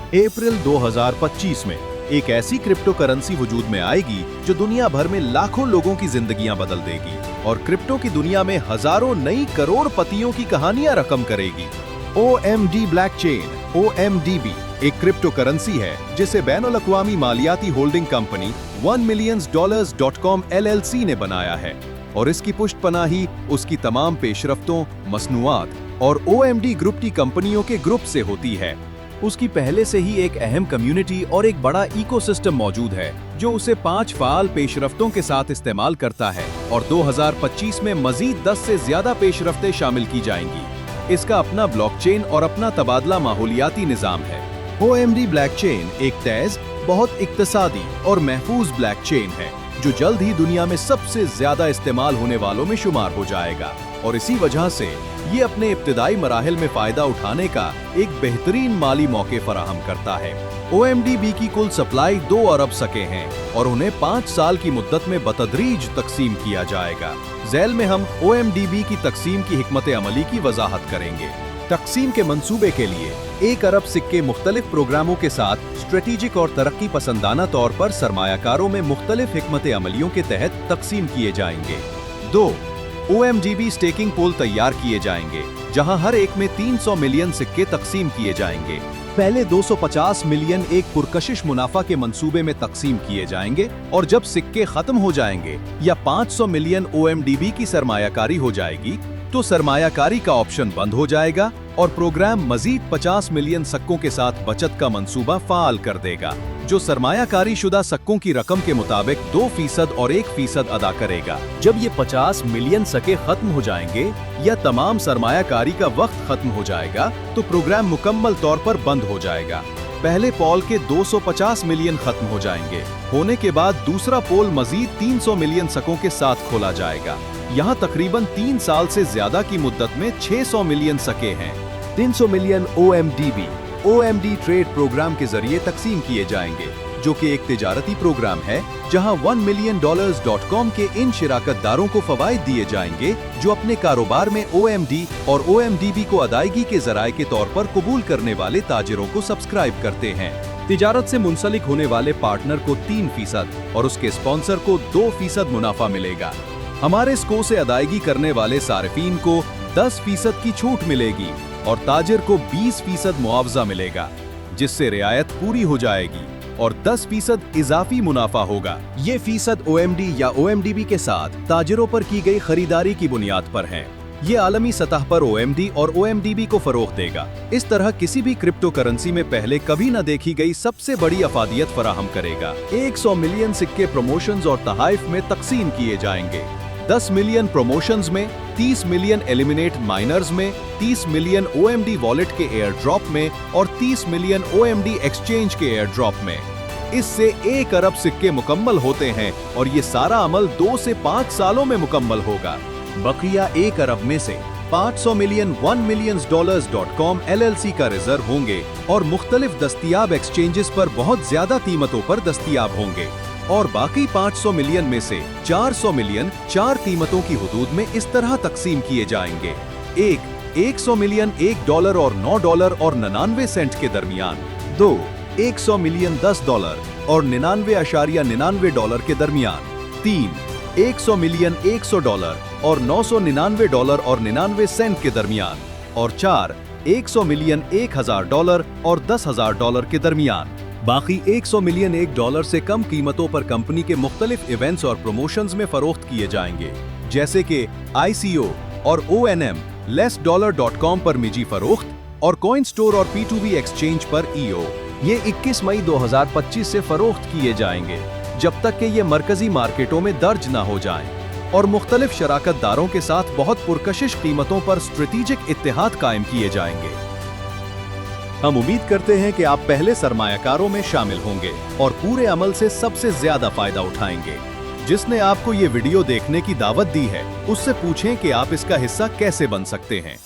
अप्रैल 2025 में एक ऐसी क्रिप्टो करेंसी वजूद में आएगी जो दुनिया भर में लाखों लोगों की जिंदगियां बदल देगी और क्रिप्टो की दुनिया में हजारों नई करोड़पतियों की कहानियां रकम करेगी। OMD ब्लॉकचेन OMDB एक क्रिप्टो करेंसी है जिसे बैनुल-अक़वामी मालियाती होल्डिंग कंपनी $1 million.com LLC ने बनाया है और इसकी पुष्टपनाही उसकी तमाम पेशरफ्तों, मसनूआत और OMD ग्रुप की कंपनियों के ग्रुप से होती है। उसकी पहले से ही एक अहम कम्युनिटी और एक बड़ा इकोसिस्टम मौजूद है जो उसे 5 फाल पेशरफ्तों के साथ इस्तेमाल करता है और 2025 में मजीद 10 से ज्यादा पेशरफ्तें शामिल की जाएंगी। इसका अपना ब्लॉकचेन और अपना तबादला माहौलियाती निज़ाम है। OMD ब्लॉकचेन एक तेज, बहुत इक्तसादी और महफूज ब्लॉकचेन है जो जल्द ही दुनिया में सबसे ज्यादा इस्तेमाल होने वालों में शुमार हो जाएगा और इसी वजह से ये अपने इब्तिदाई मराहिल में फायदा उठाने का एक बेहतरीन माली मौके फराहम करता है। OMDB की कुल सप्लाई 2 अरब सके हैं और उन्हें 5 साल की मुद्दत में बतदरीज तकसीम किया जाएगा। ज़ैल में हम OMDB की तकसीम की हिकमत अमली की वजाहत करेंगे। तकसीम के मंसूबे के लिए 1 अरब सिक्के मुख्तलिफ प्रोग्रामों के साथ स्ट्रेटेजिक और तरक्की पसंदाना तौर पर सरमायाकारों में मुख्तलिफ हिकमत अमलियों के तहत तकसीम किए जाएंगे। 2. OMDB स्टेकिंग पूल तैयार किए जाएंगे जहां हर एक में 300 मिलियन सिक्के तकसीम किए जाएंगे। पहले 250 मिलियन एक पुरकशिश मुनाफा के मंसूबे में तकसीम किए जाएंगे और जब सिक्के खत्म हो जाएंगे या 500 मिलियन OMDB की सरमायाकारी हो जाएगी तो सरमायाकारी का ऑप्शन बंद हो जाएगा और प्रोग्राम मजीद 50 मिलियन सक्कों के साथ बचत का मंसूबा फाल कर देगा जो सरमायाकारी शुदा सक्कों की रकम के मुताबिक 2% और 1% अदा करेगा। जब ये 50 मिलियन सके खत्म हो जाएंगे या तमाम सरमायाकारी का वक्त खत्म हो जाएगा तो प्रोग्राम मुकम्मल तौर पर बंद हो जाएगा। पहले पोल के 250 मिलियन खत्म हो जाएंगे। होने के बाद दूसरा पोल मजीद 300 मिलियन सकों के साथ खोला जाएगा। यहाँ तकरीबन 3 साल से ज्यादा की मुद्दत में 600 मिलियन सके हैं। 300 मिलियन OMD ट्रेड प्रोग्राम के जरिए तकसीम किए जाएंगे जो कि एक तिजारती प्रोग्राम है जहां $1 million.com के इन शिराकतदारों को फवायद दिए जाएंगे जो अपने कारोबार में OMD और OMDB को अदायगी के जराए के तौर पर कबूल करने वाले ताजिरों को सब्सक्राइब करते हैं। तिजारत से मुंसलिक होने वाले पार्टनर को 3% और उसके स्पॉन्सर को 2% मुनाफा मिलेगा। हमारे स्को से अदायगी करने वाले सारिफीन को 10% की छूट मिलेगी और ताजिर को 20% मुआवजा मिलेगा जिससे रियायत पूरी हो जाएगी और 10% इजाफी मुनाफा होगा। ये फीसद OMD या OMDB के साथ ताजिरों पर की गई खरीदारी की बुनियाद पर है। ये आलमी सतह पर OMD और OMDB को फरोग देगा। इस तरह किसी भी क्रिप्टो करेंसी में पहले कभी न देखी गई सबसे बड़ी अफादियत फराहम करेगा। 100 मिलियन सिक्के प्रमोशंस और तहाइफ में तकसीम किए जाएंगे। 10 मिलियन प्रमोशंस में, 30 मिलियन एलिमिनेट माइनर्स में, 30 मिलियन OMD वॉलेट के एयर ड्रॉप में और 30 मिलियन OMD एक्सचेंज के एयर ड्रॉप में। इससे 1 अरब सिक्के मुकम्मल होते हैं और ये सारा अमल 2 से 5 सालों में मुकम्मल होगा। बकिया 1 अरब में से 500 मिलियन $1 million.com LLC का रिजर्व होंगे और मुख्तलिफ दस्तियाब एक्सचेंजेस पर बहुत ज्यादा कीमतों पर दस्तियाब होंगे और बाकी 500 मिलियन में से 400 मिलियन 4 कीमतों की हुदूद में इस तरह तकसीम किए जाएंगे। 100 मिलियन $1 और $9 और 99 सेंट के दरमियान। 2 100 मिलियन $10 और $99.99 के दरमियान। 3 100 मिलियन $100 और $999 और 99 सेंट के दरमियान और 4 100 मिलियन $1000 और $10,000 के दरमियान। बाकी 100 मिलियन $1 से कम कीमतों पर कंपनी के मुख्तलिफ इवेंट्स और प्रमोशंस में फरोख्त किए जाएंगे जैसे कि ICO और ONM lessdollar.com पर निजी फरोख्त और कॉइन स्टोर और P2B एक्सचेंज पर EO। ये 21 मई 2025 से फरोख्त किए जाएंगे जब तक कि ये मरकजी मार्केटों में दर्ज ना हो जाएं और मुख्तलिफ शराकतदारों के साथ बहुत पुरकशिश कीमतों पर स्ट्रेटेजिक इत्तेहाद कायम किए जाएंगे। हम उम्मीद करते हैं कि आप पहले सरमायाकारों में शामिल होंगे और पूरे अमल से सबसे ज्यादा फायदा उठाएंगे। जिसने आपको ये वीडियो देखने की दावत दी है उससे पूछें कि आप इसका हिस्सा कैसे बन सकते हैं।